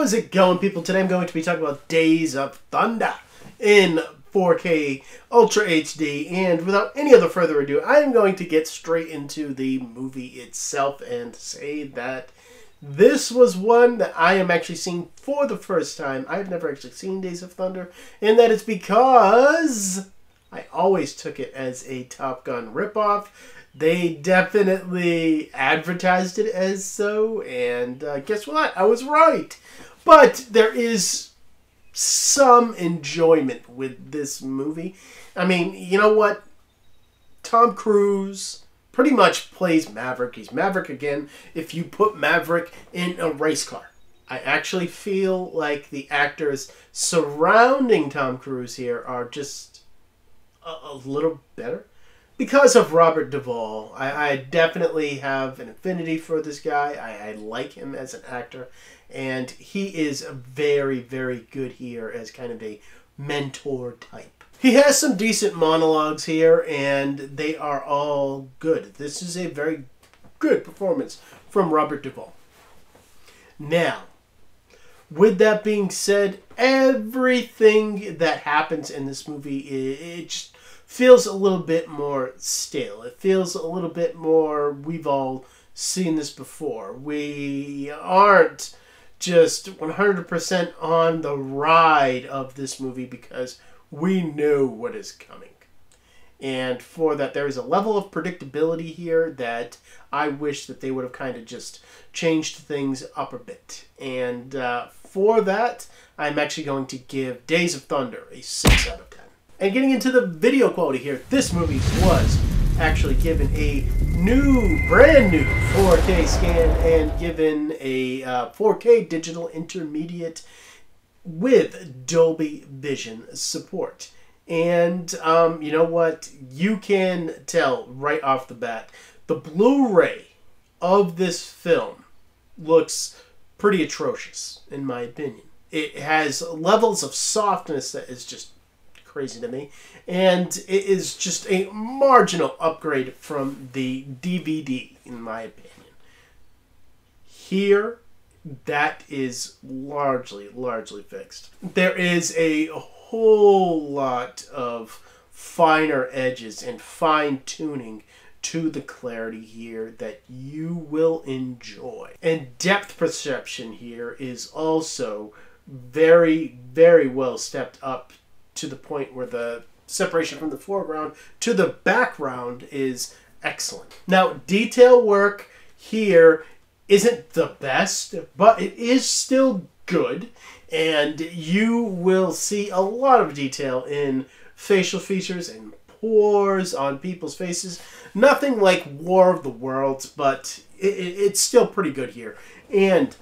How's it going, people? Today I'm going to be talking about Days of Thunder in 4K Ultra HD, and without any other further ado, I am going to get straight into the movie itself and say that this was one that I am actually seeing for the first time. I've never actually seen Days of Thunder, and that is because I always took it as a Top Gun ripoff. They definitely advertised it as so, and guess what? I was right. But there is some enjoyment with this movie. I mean, you know what? Tom Cruise pretty much plays Maverick. He's Maverick again if you put Maverick in a race car. I actually feel like the actors surrounding Tom Cruise here are just a little better. Because of Robert Duvall, I definitely have an affinity for this guy. I like him as an actor. And he is very, very good here as kind of a mentor type. He has some decent monologues here, and they are all good. This is a very good performance from Robert Duvall. Now, with that being said, everything that happens in this movie, it just feels a little bit more stale. It feels a little bit more, we've all seen this before. We aren't just 100% on the ride of this movie because we know what is coming. And for that, there is a level of predictability here that I wish that they would have kind of just changed things up a bit. And for that, I'm actually going to give Days of Thunder a 6 out of 10. And getting into the video quality here, this movie was actually given a brand new 4K scan and given a 4K digital intermediate with Dolby Vision support. And you know what? You can tell right off the bat, the Blu-ray of this film looks pretty atrocious, in my opinion. It has levels of softness that is just crazy to me, and it is just a marginal upgrade from the DVD, in my opinion. Here, that is largely fixed. There is a whole lot of finer edges and fine-tuning to the clarity here that you will enjoy. And depth perception here is also very, very well stepped up to the point where the separation from the foreground to the background is excellent. Now, detail work here isn't the best, but it is still good, and you will see a lot of detail in facial features and pores on people's faces. Nothing like War of the Worlds, but it's still pretty good here. And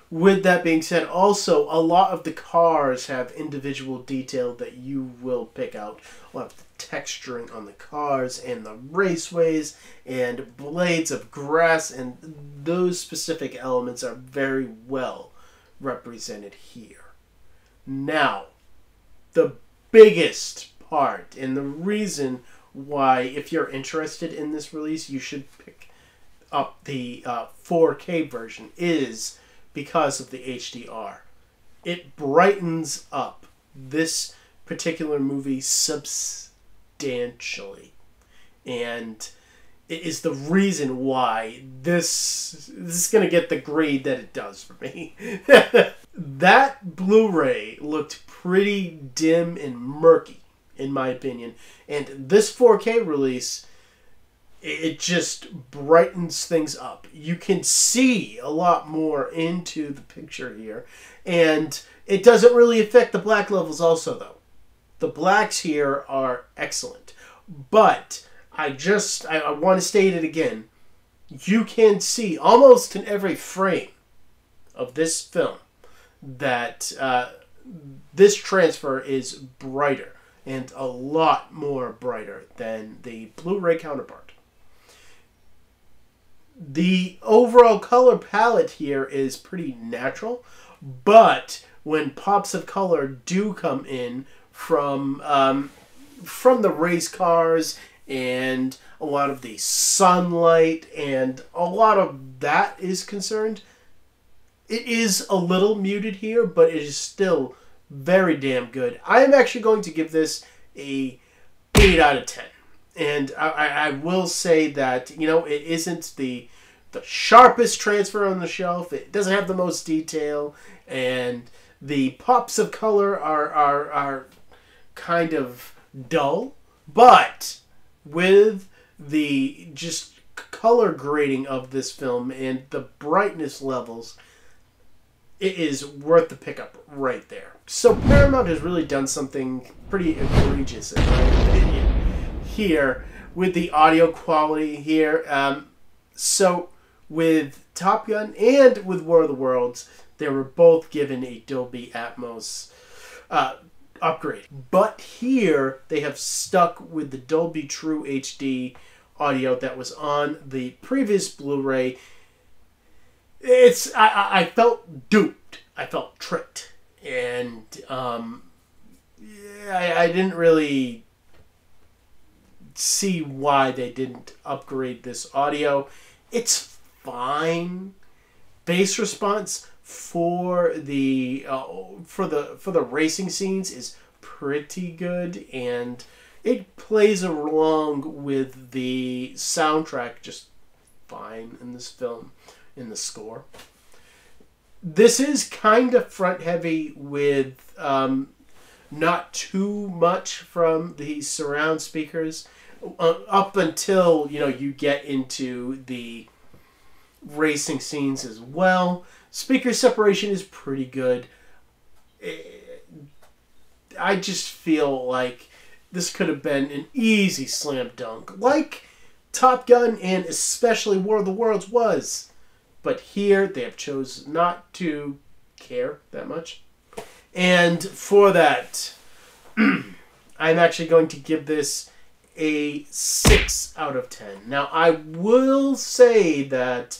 with that being said, also, a lot of the cars have individual detail that you will pick out. A lot of the texturing on the cars and the raceways and blades of grass, and those specific elements are very well represented here. Now, the biggest part, and the reason why, if you're interested in this release, you should pick up the 4K version, is because of the HDR. It brightens up this particular movie substantially. And it is the reason why this is going to get the grade that it does for me. That Blu-ray looked pretty dim and murky, in my opinion. And this 4K release, it just brightens things up. You can see a lot more into the picture here. And it doesn't really affect the black levels also, though. The blacks here are excellent. But I want to state it again. You can see almost in every frame of this film that this transfer is brighter, and a lot more brighter than the Blu-ray counterpart. The overall color palette here is pretty natural, but when pops of color do come in from the race cars and a lot of the sunlight and a lot of that is concerned, It is a little muted here, but it is still very damn good. I am actually going to give this a 8 out of 10. And I will say that, you know, it isn't the sharpest transfer on the shelf. It doesn't have the most detail, and the pops of color are kind of dull. But with the just color grading of this film and the brightness levels, it is worth the pickup right there. So Paramount has really done something pretty egregious, in my opinion, here with the audio quality here. So with Top Gun and with War of the Worlds, they were both given a Dolby Atmos upgrade. But here, they have stuck with the Dolby True HD audio that was on the previous Blu-ray. I felt duped. I felt tricked. And I didn't really see why they didn't upgrade this audio. It's fine. Bass response for the racing scenes is pretty good, and it plays along with the soundtrack just fine in this film, in the score. This is kind of front heavy with not too much from the surround speakers up until, you know, you get into the racing scenes as well. Speaker separation is pretty good. I just feel like this could have been an easy slam dunk, like Top Gun and especially War of the Worlds was. But here, they have chosen not to care that much. And for that, I'm actually going to give this a 6 out of 10. Now, I will say that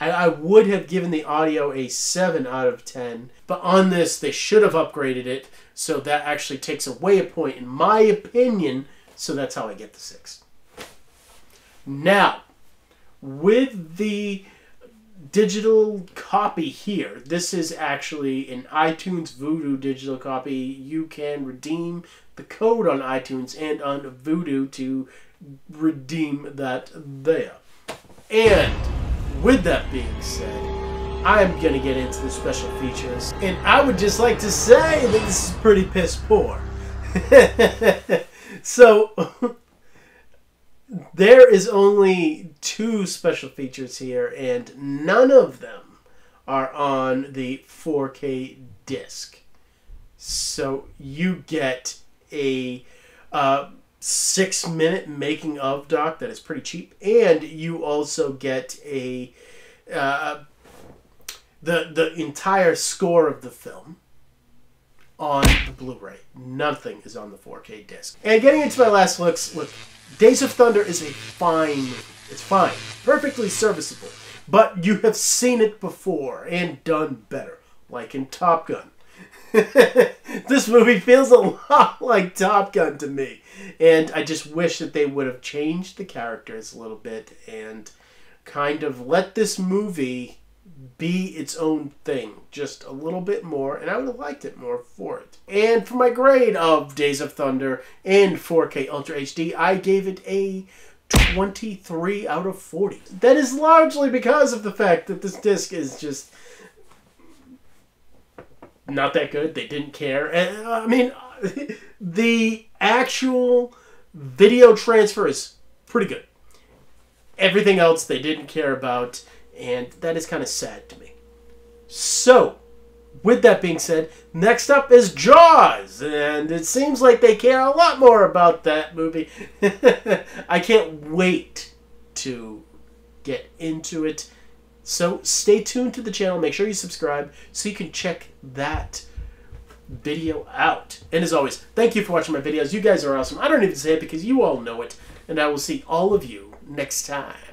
I would have given the audio a 7 out of 10, but on this, they should have upgraded it, so that actually takes away a point, in my opinion, so that's how I get the 6. Now, with the digital copy here, this is actually an iTunes Vudu digital copy. You can redeem the code on iTunes and on Vudu to redeem that there. And with that being said, I'm going to get into the special features. And I would just like to say that this is pretty piss poor. So, there is only 2 special features here, and none of them are on the 4K disc. So, you get a 6-minute making of doc that is pretty cheap, and you also get a the entire score of the film on the Blu-ray. Nothing is on the 4K disc. And getting into my last looks, look, Days of Thunder is a fine. It's fine, perfectly serviceable, but you have seen it before and done better, like in Top Gun. This movie feels a lot like Top Gun to me, and I just wish that they would have changed the characters a little bit and kind of let this movie be its own thing just a little bit more, and I would have liked it more for it. And for my grade of Days of Thunder and 4K Ultra HD, I gave it a 23 out of 40. That is largely because of the fact that this disc is just not that good. They didn't care. And, I mean, the actual video transfer is pretty good. Everything else they didn't care about, and that is kind of sad to me. So, with that being said, next up is Jaws, and it seems like they care a lot more about that movie. I can't wait to get into it. So stay tuned to the channel. Make sure you subscribe so you can check that video out. And as always, thank you for watching my videos. You guys are awesome. I don't even say it because you all know it. And I will see all of you next time.